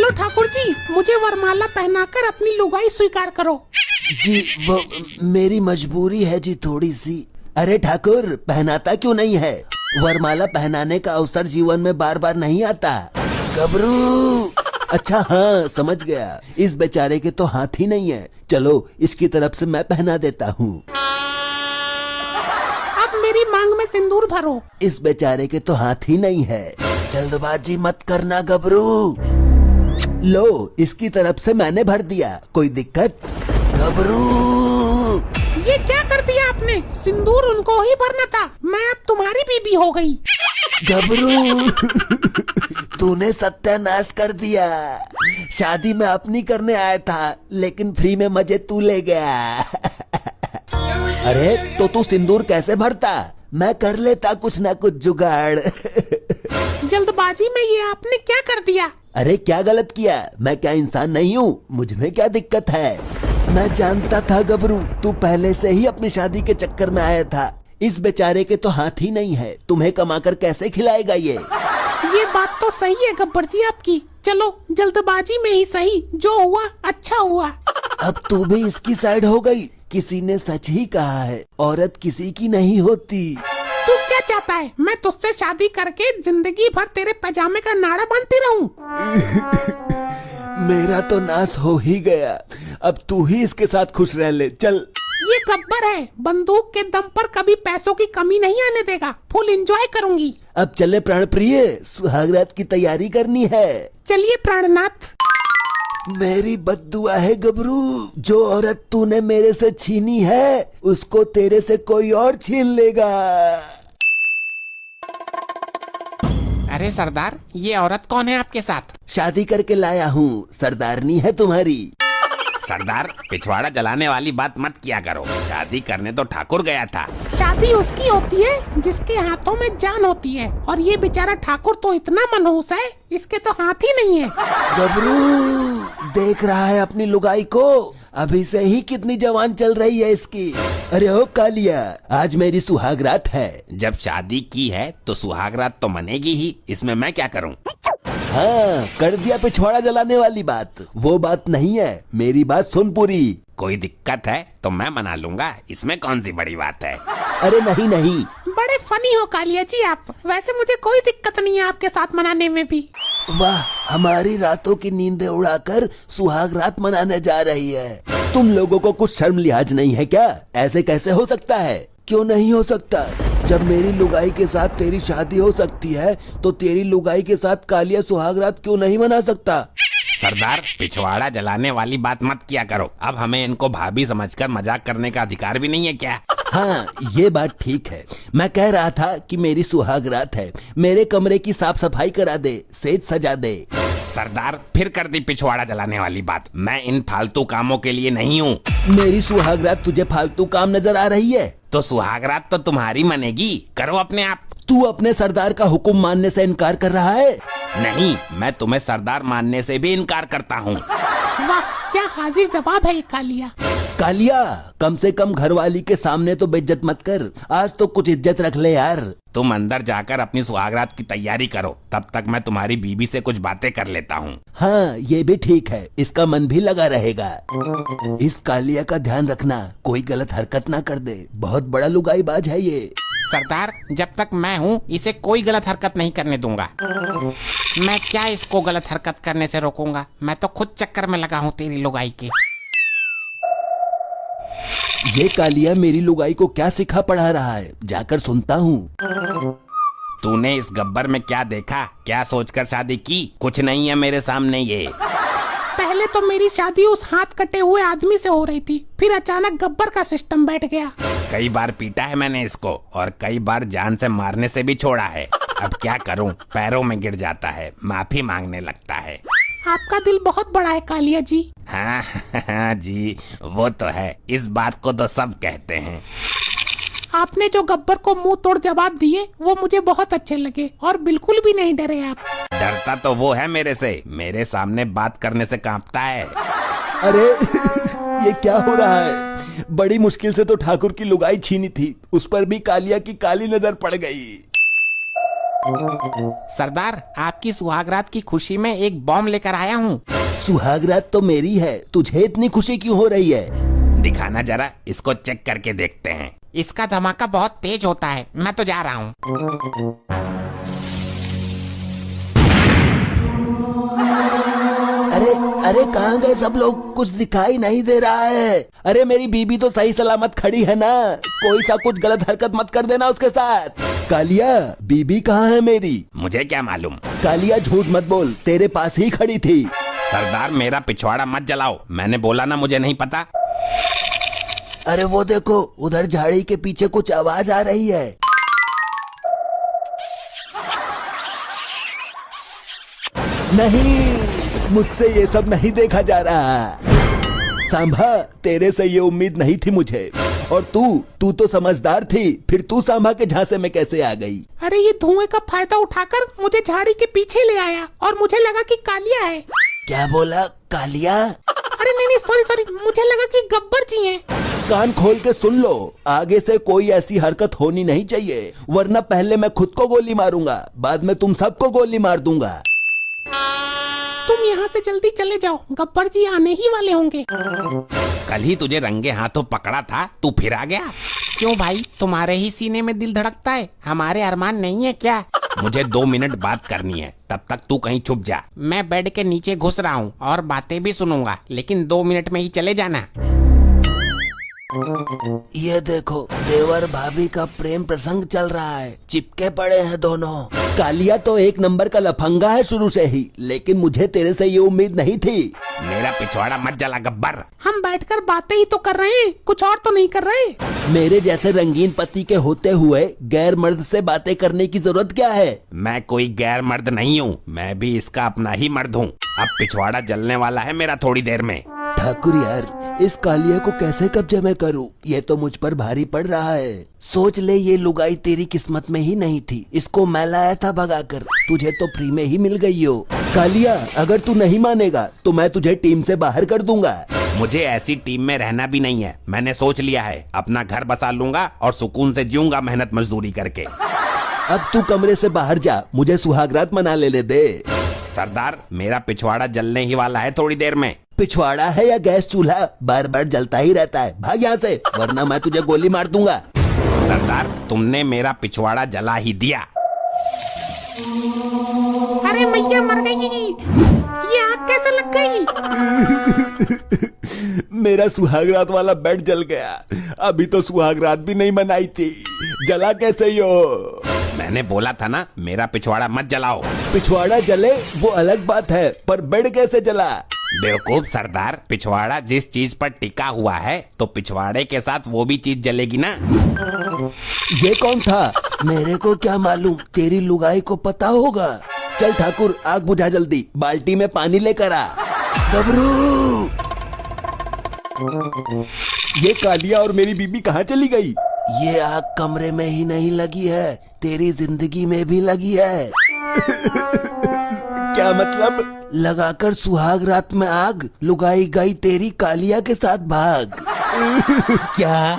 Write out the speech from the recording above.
चलो ठाकुर जी, मुझे वरमाला पहनाकर अपनी लुगाई स्वीकार करो। जी वो मेरी मजबूरी है जी थोड़ी सी। अरे ठाकुर, पहनाता क्यों नहीं है? वरमाला पहनाने का अवसर जीवन में बार बार नहीं आता। गबरू, अच्छा हाँ समझ गया, इस बेचारे के तो हाथ ही नहीं है। चलो इसकी तरफ से मैं पहना देता हूँ। अब मेरी मांग में सिंदूर भरो। इस बेचारे के तो हाथ ही नहीं है। जल्दबाजी मत करना गबरू। लो, इसकी तरफ से मैंने भर दिया, कोई दिक्कत? गबरू, ये क्या कर दिया आपने? सिंदूर उनको ही भरना था, मैं अब तुम्हारी बीबी हो गई। गबरू, तूने सत्यानाश कर दिया। शादी में अपनी करने आया था, लेकिन फ्री में मजे तू ले गया। अरे तो तू सिंदूर कैसे भरता? मैं कर लेता कुछ ना कुछ जुगाड़। जल्दबाजी में ये आपने क्या कर दिया? अरे क्या गलत किया? मैं क्या इंसान नहीं हूँ? मुझमें क्या दिक्कत है? मैं जानता था गबरू, तू पहले से ही अपनी शादी के चक्कर में आया था। इस बेचारे के तो हाथ ही नहीं है, तुम्हें कमाकर कैसे खिलाएगा ये? बात तो सही है गब्बर जी आपकी। चलो जल्दबाजी में ही सही, जो हुआ अच्छा हुआ। अब तू भी इसकी साइड हो गई। किसी ने सच ही कहा है, औरत किसी की नहीं होती। तू क्या चाहता है? मैं तुझसे शादी करके जिंदगी भर तेरे पैजामे का नाड़ा बांधती रहूं? मेरा तो नाश हो ही गया, अब तू ही इसके साथ खुश रह ले। चल। ये गब्बर है, बंदूक के दम पर कभी पैसों की कमी नहीं आने देगा। फुल एंजॉय करूंगी। अब चले प्राण प्रिय, सुहागरात की तैयारी करनी है। चलिए प्राणनाथ। मेरी बद्दुआ है गबरू, जो औरत तूने मेरे से छीनी है उसको तेरे से कोई और छीन लेगा। अरे सरदार, ये औरत कौन है आपके साथ? शादी करके लाया हूँ, सरदारनी है तुम्हारी। सरदार, पिछवाड़ा जलाने वाली बात मत किया करो। शादी करने तो ठाकुर गया था। शादी उसकी होती है जिसके हाथों में जान होती है, और ये बेचारा ठाकुर तो इतना मनहूस है, इसके तो हाथ ही नहीं है। गबरू देख रहा है अपनी लुगाई को, अभी से ही कितनी जवान चल रही है इसकी। अरे ओ कालिया, आज मेरी सुहागरात है। जब शादी की है तो सुहागरात तो मनेगी ही, इसमें मैं क्या करूं? हाँ, कर दिया पिछवाड़ा जलाने वाली बात। वो बात नहीं है, मेरी बात सुन पूरी। कोई दिक्कत है तो मैं मना लूंगा, इसमें कौन सी बड़ी बात है? अरे नहीं नहीं। बड़े फनी हो कालिया जी आप। वैसे मुझे कोई दिक्कत नहीं है आपके साथ मनाने में भी। वाह, हमारी रातों की नींदें उड़ाकर सुहाग रात मनाने जा रही है। तुम लोगों को कुछ शर्म लिहाज नहीं है क्या? ऐसे कैसे हो सकता है? क्यों नहीं हो सकता? जब मेरी लुगाई के साथ तेरी शादी हो सकती है, तो तेरी लुगाई के साथ कालिया सुहाग रात क्यों नहीं मना सकता? सरदार, पिछवाड़ा जलाने वाली बात मत किया करो। अब हमें इनको भाभी समझकर मजाक करने का अधिकार भी नहीं है क्या? हाँ, ये बात ठीक है। मैं कह रहा था कि मेरी सुहाग रात है, मेरे कमरे की साफ सफाई करा दे, सेज सजा दे। सरदार, फिर कर दी पिछवाड़ा जलाने वाली बात। मैं इन फालतू कामों के लिए नहीं हूँ। मेरी सुहागरात तुझे फालतू काम नजर आ रही है? तो सुहागरात तो तुम्हारी मनेगी, करो अपने आप। तू अपने सरदार का हुक्म मानने से इनकार कर रहा है? नहीं, मैं तुम्हें सरदार मानने से भी इनकार करता हूँ। वाह, क्या हाजिर जवाब है ये कालिया। कालिया, कम से कम घरवाली के सामने तो बेइज्जत मत कर। आज तो कुछ इज्जत रख ले यार। तुम अंदर जाकर अपनी सुहागरात की तैयारी करो, तब तक मैं तुम्हारी बीबी से कुछ बातें कर लेता हूँ। हाँ, ये भी ठीक है, इसका मन भी लगा रहेगा। इस कालिया का ध्यान रखना, कोई गलत हरकत ना कर दे। बहुत बड़ा लुगाईबाज है ये। सरदार, जब तक मैं हूँ इसे कोई गलत हरकत नहीं करने दूंगा। मैं क्या इसको गलत हरकत करने से रोकूंगा? मैं तो खुद चक्कर में लगा हूँ तेरी लुगाई के। ये कालिया मेरी लुगाई को क्या सिखा पढ़ा रहा है, जाकर सुनता हूँ। तूने इस गब्बर में क्या देखा? क्या सोचकर शादी की? कुछ नहीं है मेरे सामने ये। पहले तो मेरी शादी उस हाथ कटे हुए आदमी से हो रही थी, फिर अचानक गब्बर का सिस्टम बैठ गया। कई बार पीटा है मैंने इसको, और कई बार जान से मारने से भी छोड़ा है। अब क्या करूं, पैरों में गिर जाता है, माफी मांगने लगता है। आपका दिल बहुत बड़ा है कालिया जी। हाँ जी, वो तो है, इस बात को तो सब कहते हैं। आपने जो गब्बर को मुंह तोड़ जवाब दिए वो मुझे बहुत अच्छे लगे, और बिल्कुल भी नहीं डरे आप। डरता तो वो है मेरे से, मेरे सामने बात करने से कांपता है। अरे ये क्या हो रहा है? बड़ी मुश्किल से तो ठाकुर की लुगाई छीनी थी, उस पर भी कालिया की काली नजर पड़ गई। सरदार, आपकी सुहागरात की खुशी में एक बॉम्ब लेकर आया हूँ। सुहागरात तो मेरी है, तुझे इतनी खुशी क्यों हो रही है? दिखाना जरा, इसको चेक करके देखते हैं। इसका धमाका बहुत तेज होता है, मैं तो जा रहा हूँ। अरे अरे कहाँ गए सब लोग? कुछ दिखाई नहीं दे रहा है। अरे मेरी बीबी तो सही सलामत खड़ी है ना, कोई सा कुछ गलत हरकत मत कर देना उसके साथ। कालिया, बीबी कहाँ है मेरी? मुझे क्या मालूम। कालिया झूठ मत बोल, तेरे पास ही खड़ी थी। सरदार, मेरा पिछवाड़ा मत जलाओ, मैंने बोला ना मुझे नहीं पता। अरे वो देखो, उधर झाड़ी के पीछे कुछ आवाज आ रही है। नहीं, मुझसे ये सब नहीं देखा जा रहा। सांभा, तेरे से ये उम्मीद नहीं थी मुझे। और तू तो समझदार थी, फिर तू सांभा के झांसे में कैसे आ गई? अरे ये धुएं का फायदा उठाकर मुझे झाड़ी के पीछे ले आया और मुझे लगा कि कालिया है। क्या बोला? कालिया? अरे नहीं, सॉरी, मुझे लगा कि गब्बर जी हैं। कान खोल के सुन लो, आगे से कोई ऐसी हरकत होनी नहीं चाहिए, वरना पहले मैं खुद को गोली मारूंगा, बाद में तुम सबको गोली मार दूंगा। तुम यहाँ से जल्दी चले जाओ, गब्बर जी आने ही वाले होंगे। कल ही तुझे रंगे हाथों पकड़ा था, तू फिर आ गया। क्यों भाई, तुम्हारे ही सीने में दिल धड़कता है, हमारे अरमान नहीं है क्या? मुझे 2 मिनट बात करनी है, तब तक तू कहीं छुप जा। मैं बेड के नीचे घुस रहा हूँ और बातें भी सुनूंगा, लेकिन 2 मिनट में ही चले जाना। ये देखो, देवर भाभी का प्रेम प्रसंग चल रहा है, चिपके पड़े हैं दोनों। कालिया तो एक नंबर का लफंगा है शुरू से ही, लेकिन मुझे तेरे से ये उम्मीद नहीं थी। मेरा पिछवाड़ा मत जला गब्बर। हम बैठकर बातें ही तो कर रहे हैं, कुछ और तो नहीं कर रहे। मेरे जैसे रंगीन पति के होते हुए गैर मर्द से बातें करने की जरूरत क्या है? मैं कोई गैर मर्द नहीं हूँ, मैं भी इसका अपना ही मर्द हूँ। अब पिछवाड़ा जलने वाला है मेरा थोड़ी देर में। ठाकुर यार, इस कालिया को कैसे कब्जे में करूं? ये तो मुझ पर भारी पड़ रहा है। सोच ले, ये लुगाई तेरी किस्मत में ही नहीं थी, इसको मैं लाया था भगाकर, तुझे तो फ्री में ही मिल गई हो। कालिया, अगर तू नहीं मानेगा तो मैं तुझे टीम से बाहर कर दूंगा। मुझे ऐसी टीम में रहना भी नहीं है, मैंने सोच लिया है, अपना घर बसा लूंगा और सुकून से जीऊंगा मेहनत मजदूरी करके। अब तू कमरे से बाहर जा, मुझे सुहागरात मना ले दे। सरदार, मेरा पिछवाड़ा जलने ही वाला है थोड़ी देर में। पिछवाड़ा है या गैस चूल्हा, बार बार जलता ही रहता है, भाग यहाँ से, वरना मैं तुझे गोली मार दूंगा। सरदार, तुमने मेरा पिछवाड़ा जला ही दिया। अरे मैया मर गई, ये आग कैसे लग गई? मेरा सुहागरात वाला बेड जल गया, अभी तो सुहागरात भी नहीं मनाई थी, जला कैसे यो? मैंने बोला था ना, मेरा पिछवाड़ा मत जलाओ। पिछवाड़ा जले वो अलग बात है, पर बेड कैसे जला? बेवकूफ सरदार, पिछवाड़ा जिस चीज पर टिका हुआ है तो पिछवाड़े के साथ वो भी चीज जलेगी ना। ये कौन था? मेरे को क्या मालूम, तेरी लुगाई को पता होगा। चल ठाकुर, आग बुझा जल्दी, बाल्टी में पानी लेकर आ। गबरू! ये कालिया और मेरी बीबी कहाँ चली गई? ये आग कमरे में ही नहीं लगी है, तेरी जिंदगी में भी लगी है। क्या मतलब? लगाकर सुहाग रात में आग, लुगाई गई तेरी कालिया के साथ भाग। क्या?